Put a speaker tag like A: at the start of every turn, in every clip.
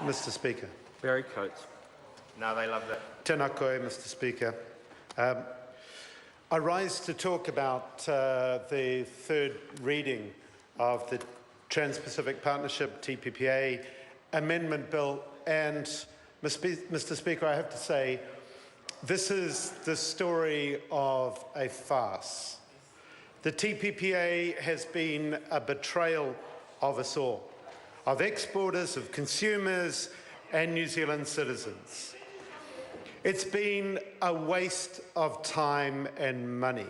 A: Mr. Speaker.
B: Barry Coates.
C: No, they love that.
A: Tēnā koe, Mr. Speaker. I rise to talk about the third reading of the Trans-Pacific Partnership TPPA Amendment Bill, and Mr. Speaker, I have to say, this is the story of a farce. The TPPA has been a betrayal of us all, of exporters, of consumers, and New Zealand citizens. It's been a waste of time and money,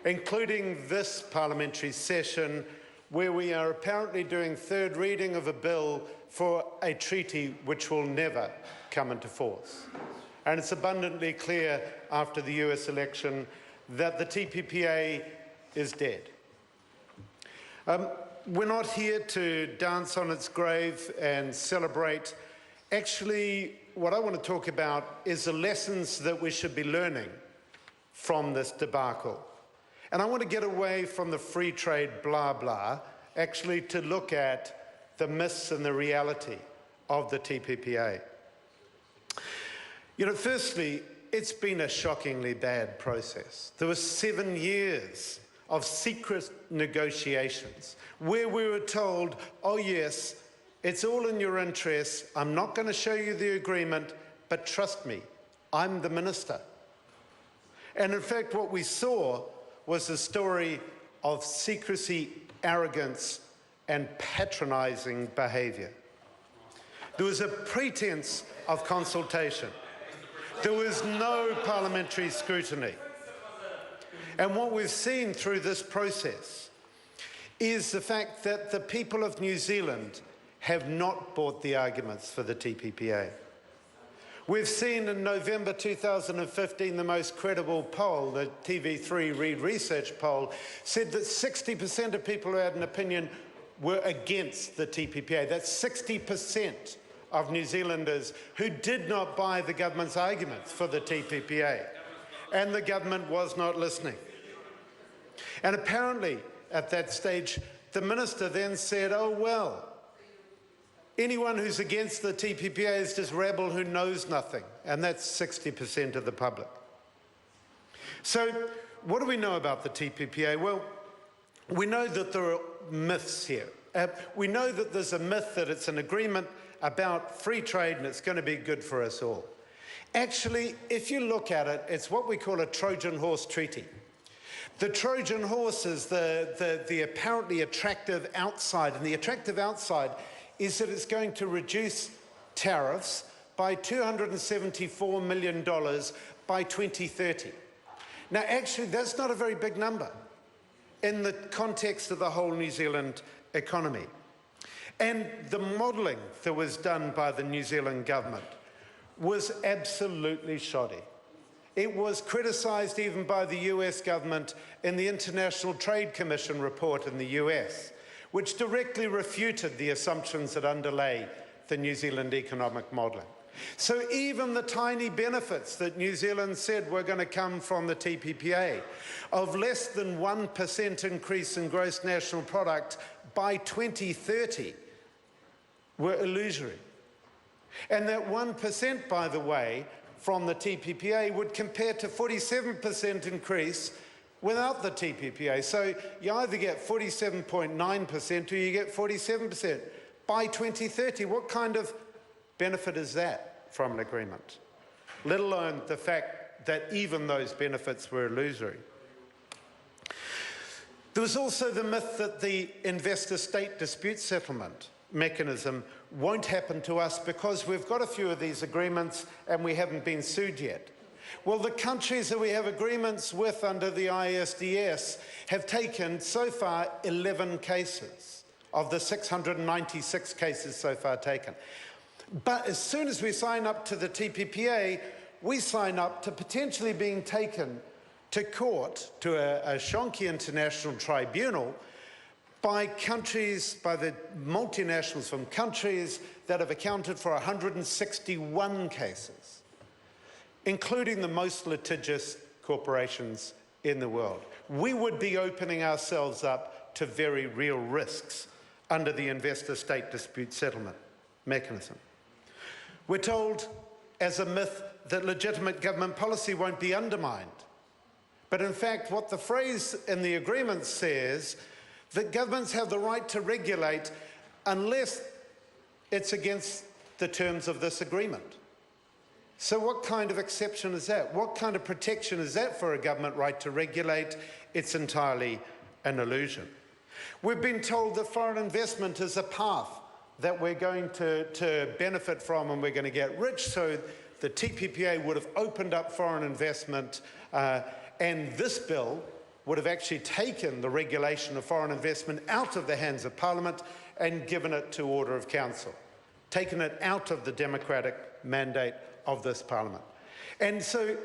A: including this parliamentary session where we are apparently doing third reading of a bill for a treaty which will never come into force. And it's abundantly clear after the US election that the TPPA is dead. We're not here to dance on its grave and celebrate. Actually, what I want to talk about is the lessons that we should be learning from this debacle. And I want to get away from the free trade blah blah, actually to look at the myths and the reality of the TPPA. You know, firstly, it's been a shockingly bad process. There were 7 years of secret negotiations where we were told, oh yes, it's all in your interest, I'm not going to show you the agreement, but trust me, I'm the minister. And in fact, what we saw was a story of secrecy, arrogance, and patronising behaviour. There was a pretense of consultation. There was no parliamentary scrutiny. And what we've seen through this process is the fact that the people of New Zealand have not bought the arguments for the TPPA. We've seen in November 2015 the most credible poll, the TV3 Reid Research poll, said that 60% of people who had an opinion were against the TPPA. That's 60% of New Zealanders who did not buy the government's arguments for the TPPA. And the government was not listening. And apparently, at that stage, the minister then said, oh well, anyone who's against the TPPA is just rebel who knows nothing, and that's 60% of the public. So what do we know about the TPPA? Well, we know that there are myths here. We know that there's a myth that it's an agreement about free trade and it's going to be good for us all. Actually, if you look at it, it's what we call a Trojan horse treaty. The Trojan horse is the apparently attractive outside, and the attractive outside is that it's going to reduce tariffs by $274 million by 2030. Now, actually, that's not a very big number in the context of the whole New Zealand economy. And the modelling that was done by the New Zealand government was absolutely shoddy. It was criticised even by the US government in the International Trade Commission report in the US, which directly refuted the assumptions that underlay the New Zealand economic modelling. So even the tiny benefits that New Zealand said were going to come from the TPPA, of less than 1% increase in gross national product by 2030, were illusory. And that 1%, by the way, from the TPPA would compare to 47% increase without the TPPA. So you either get 47.9% or you get 47% by 2030. What kind of benefit is that from an agreement? Let alone the fact that even those benefits were illusory. There was also the myth that the investor-state dispute settlement mechanism won't happen to us because we've got a few of these agreements and we haven't been sued yet. Well, the countries that we have agreements with under the ISDS have taken so far 11 cases of the 696 cases so far taken. But as soon as we sign up to the TPPA, we sign up to potentially being taken to court, to a Shonky International Tribunal, by countries, by the multinationals from countries that have accounted for 161 cases, including the most litigious corporations in the world. We would be opening ourselves up to very real risks under the investor-state dispute settlement mechanism. We're told as a myth that legitimate government policy won't be undermined. But in fact, what the phrase in the agreement says, that governments have the right to regulate unless it's against the terms of this agreement. So what kind of exception is that? What kind of protection is that for a government right to regulate? It's entirely an illusion. We've been told that foreign investment is a path that we're going to benefit from and we're going to get rich, so the TPPA would have opened up foreign investment and this bill would have actually taken the regulation of foreign investment out of the hands of Parliament and given it to Order of Council, taken it out of the democratic mandate of this Parliament. And so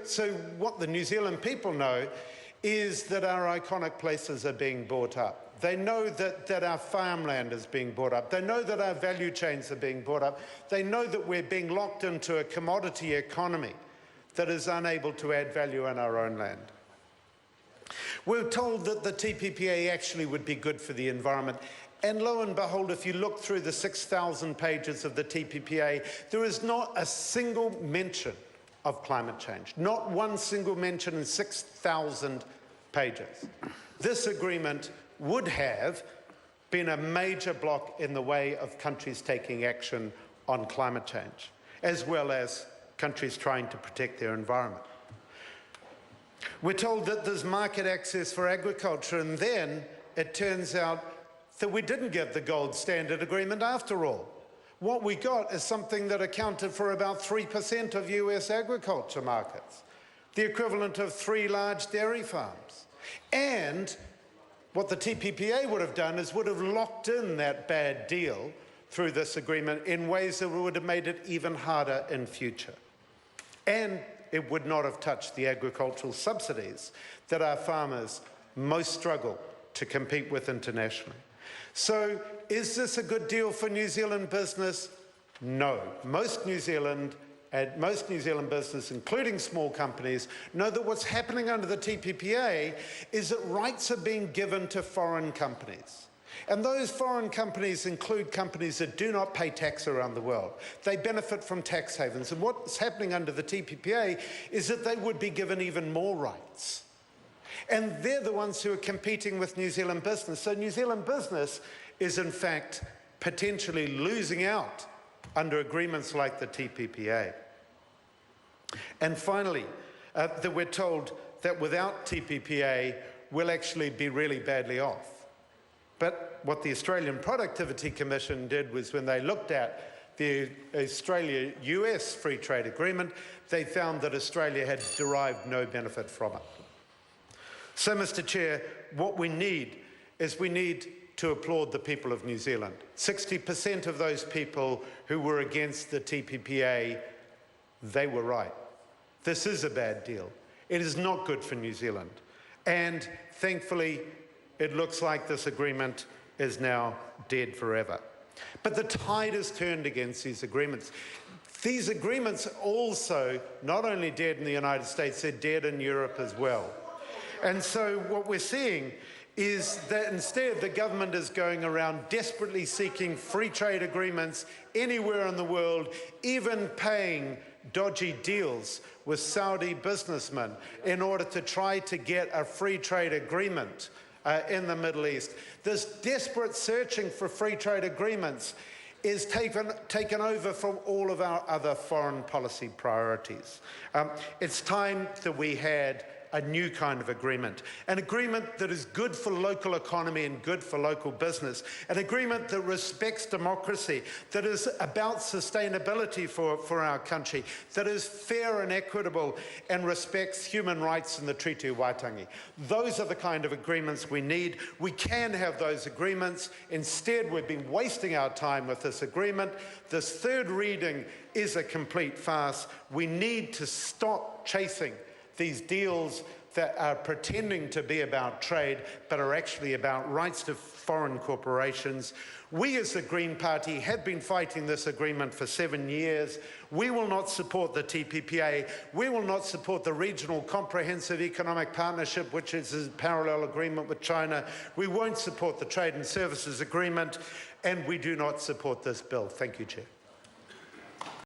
A: what the New Zealand people know is that our iconic places are being bought up. They know that our farmland is being bought up. They know that our value chains are being bought up. They know that we're being locked into a commodity economy that is unable to add value in our own land. We're told that the TPPA actually would be good for the environment. And lo and behold, if you look through the 6,000 pages of the TPPA, there is not a single mention of climate change. Not one single mention in 6,000 pages. This agreement would have been a major block in the way of countries taking action on climate change, as well as countries trying to protect their environment. We're told that there's market access for agriculture, and then it turns out that we didn't get the gold standard agreement after all. What we got is something that accounted for about 3% of US agriculture markets, the equivalent of 3 large dairy farms. And what the TPPA would have done is would have locked in that bad deal through this agreement in ways that would have made it even harder in future. And it would not have touched the agricultural subsidies that our farmers most struggle to compete with internationally. So is this a good deal for New Zealand business? No. Most New Zealand business, including small companies, know that what's happening under the TPPA is that rights are being given to foreign companies. And those foreign companies include companies that do not pay tax around the world. They benefit from tax havens. And what's happening under the TPPA is that they would be given even more rights. And they're the ones who are competing with New Zealand business. So New Zealand business is, in fact, potentially losing out under agreements like the TPPA. And finally, that we're told that without TPPA, we'll actually be really badly off. But what the Australian Productivity Commission did was when they looked at the Australia-US Free Trade Agreement, they found that Australia had derived no benefit from it. So, Mr. Chair, what we need is we need to applaud the people of New Zealand. 60% of those people who were against the TPPA, they were right. This is a bad deal. It is not good for New Zealand. And thankfully, it looks like this agreement is now dead forever. But the tide has turned against these agreements. These agreements also not only dead in the United States, they're dead in Europe as well. And so what we're seeing is that instead the government is going around desperately seeking free trade agreements anywhere in the world, even paying dodgy deals with Saudi businessmen in order to try to get a free trade agreement in the Middle East. This desperate searching for free trade agreements is taken over from all of our other foreign policy priorities. It's time that we had a new kind of agreement, an agreement that is good for local economy and good for local business, an agreement that respects democracy, that is about sustainability for our country, that is fair and equitable and respects human rights in the Treaty of Waitangi. Those are the kind of agreements we need. We can have those agreements. Instead, we've been wasting our time with this agreement. This third reading is a complete farce. We need to stop chasing these deals that are pretending to be about trade, but are actually about rights to foreign corporations. We as the Green Party have been fighting this agreement for 7 years. We will not support the TPPA. We will not support the Regional Comprehensive Economic Partnership, which is a parallel agreement with China. We won't support the Trade and Services Agreement, and we do not support this bill. Thank you, Chair.